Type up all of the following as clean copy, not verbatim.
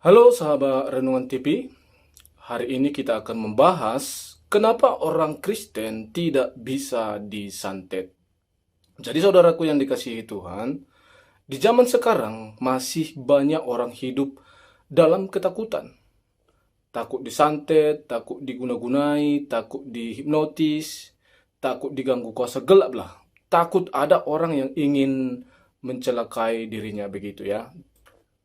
Halo sahabat Renungan TV, hari ini kita akan membahas kenapa orang Kristen tidak bisa disantet. Jadi saudaraku yang dikasihi Tuhan, di zaman sekarang masih banyak orang hidup dalam ketakutan. Takut disantet, takut diguna-gunai, takut dihipnotis, takut diganggu kuasa gelap lah. Takut ada orang yang ingin mencelakai dirinya begitu ya.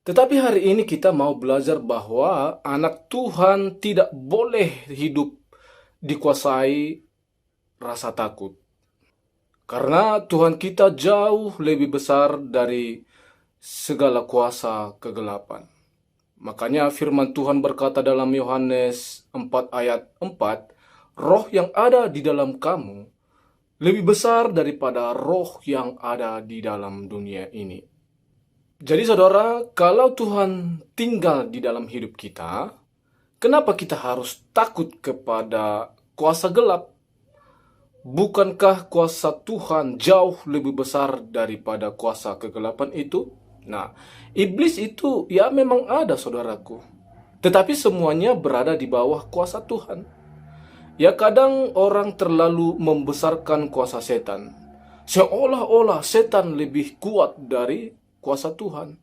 Tetapi hari ini kita mau belajar bahwa anak Tuhan tidak boleh hidup dikuasai rasa takut. Karena Tuhan kita jauh lebih besar dari segala kuasa kegelapan. Makanya firman Tuhan berkata dalam Yohanes 4 ayat 4, roh yang ada di dalam kamu lebih besar daripada roh yang ada di dalam dunia ini. Jadi saudara, kalau Tuhan tinggal di dalam hidup kita, kenapa kita harus takut kepada kuasa gelap? Bukankah kuasa Tuhan jauh lebih besar daripada kuasa kegelapan itu? Nah, iblis itu ya memang ada saudaraku. Tetapi semuanya berada di bawah kuasa Tuhan. Ya kadang orang terlalu membesarkan kuasa setan. Seolah-olah setan lebih kuat dari kuasa Tuhan.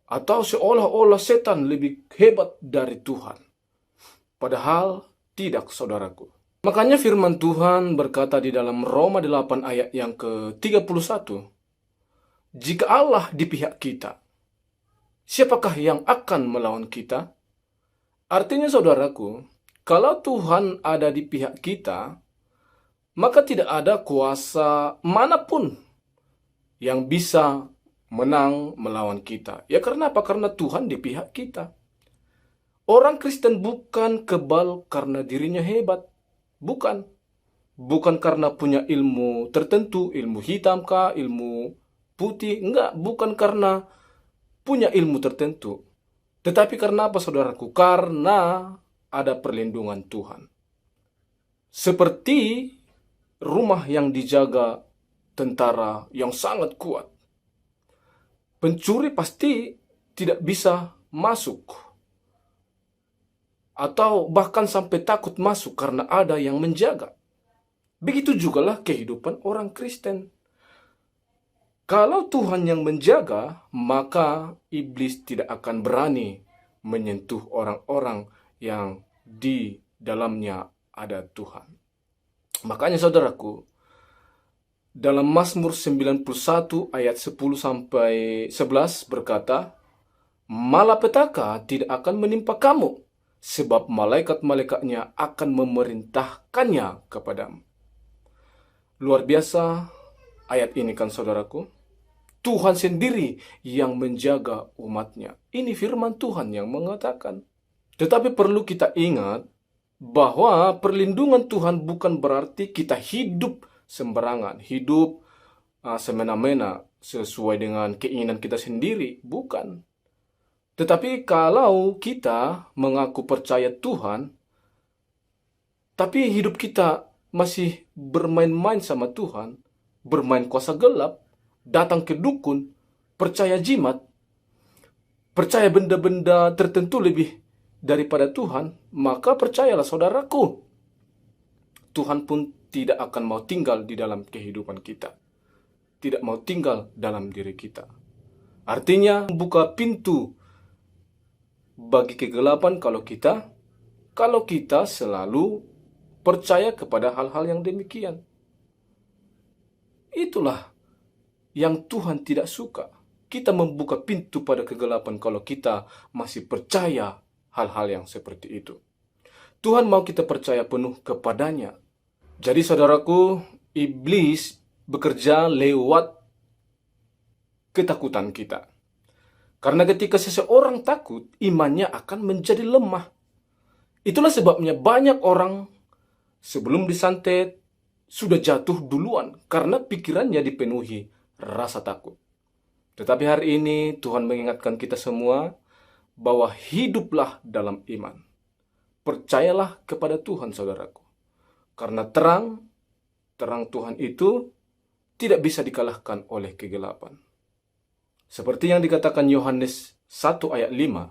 Atau seolah-olah setan lebih hebat dari Tuhan. Padahal tidak saudaraku. Makanya firman Tuhan berkata di dalam Roma 8 ayat yang ke-31. Jika Allah di pihak kita, siapakah yang akan melawan kita? Artinya saudaraku, kalau Tuhan ada di pihak kita, maka tidak ada kuasa manapun yang bisa menang melawan kita. Ya karena apa? Karena Tuhan di pihak kita. Orang Kristen bukan kebal karena dirinya hebat. Bukan. Bukan karena punya ilmu tertentu, ilmu hitam kah, ilmu putih. Enggak, bukan karena punya ilmu tertentu. Tetapi karena apa saudaraku? Karena ada perlindungan Tuhan. Seperti rumah yang dijaga tentara yang sangat kuat. Pencuri pasti tidak bisa masuk. Atau bahkan sampai takut masuk karena ada yang menjaga. Begitu jugalah kehidupan orang Kristen. Kalau Tuhan yang menjaga, maka iblis tidak akan berani menyentuh orang-orang yang di dalamnya ada Tuhan. Makanya saudaraku, dalam Mazmur 91 ayat 10 sampai 11 berkata, malapetaka tidak akan menimpa kamu, sebab malaikat-malaikatnya akan memerintahkannya kepadamu. Luar biasa ayat ini kan saudaraku. Tuhan sendiri yang menjaga umatnya. Ini firman Tuhan yang mengatakan. Tetapi perlu kita ingat bahwa perlindungan Tuhan bukan berarti kita hidup sembarangan, hidup semena-mena sesuai dengan keinginan kita sendiri. Bukan. Tetapi kalau kita mengaku percaya Tuhan, tapi hidup kita masih bermain-main sama Tuhan, bermain kuasa gelap, datang ke dukun, percaya jimat, percaya benda-benda tertentu lebih daripada Tuhan, maka percayalah saudaraku, Tuhan pun tidak akan mau tinggal di dalam kehidupan kita. Tidak mau tinggal dalam diri kita. Artinya, buka pintu bagi kegelapan kalau kita selalu percaya kepada hal-hal yang demikian. Itulah yang Tuhan tidak suka. Kita membuka pintu pada kegelapan kalau kita masih percaya hal-hal yang seperti itu. Tuhan mau kita percaya penuh kepadanya. Jadi saudaraku, iblis bekerja lewat ketakutan kita. Karena ketika seseorang takut, imannya akan menjadi lemah. Itulah sebabnya banyak orang sebelum disantet sudah jatuh duluan karena pikirannya dipenuhi rasa takut. Tetapi hari ini Tuhan mengingatkan kita semua bahwa hiduplah dalam iman. Percayalah kepada Tuhan saudaraku. Karena terang Tuhan itu tidak bisa dikalahkan oleh kegelapan. Seperti yang dikatakan Yohanes 1 ayat 5.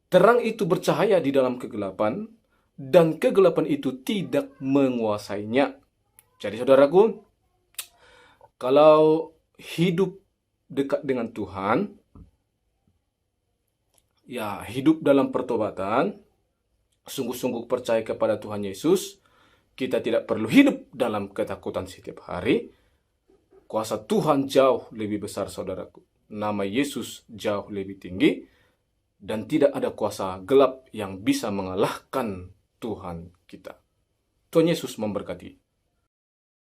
Terang itu bercahaya di dalam kegelapan, dan kegelapan itu tidak menguasainya. Jadi saudaraku, kalau hidup dekat dengan Tuhan, ya hidup dalam pertobatan, sungguh-sungguh percaya kepada Tuhan Yesus, kita tidak perlu hidup dalam ketakutan setiap hari. Kuasa Tuhan jauh lebih besar, saudaraku. Nama Yesus jauh lebih tinggi, dan tidak ada kuasa gelap yang bisa mengalahkan Tuhan kita. Tuhan Yesus memberkati.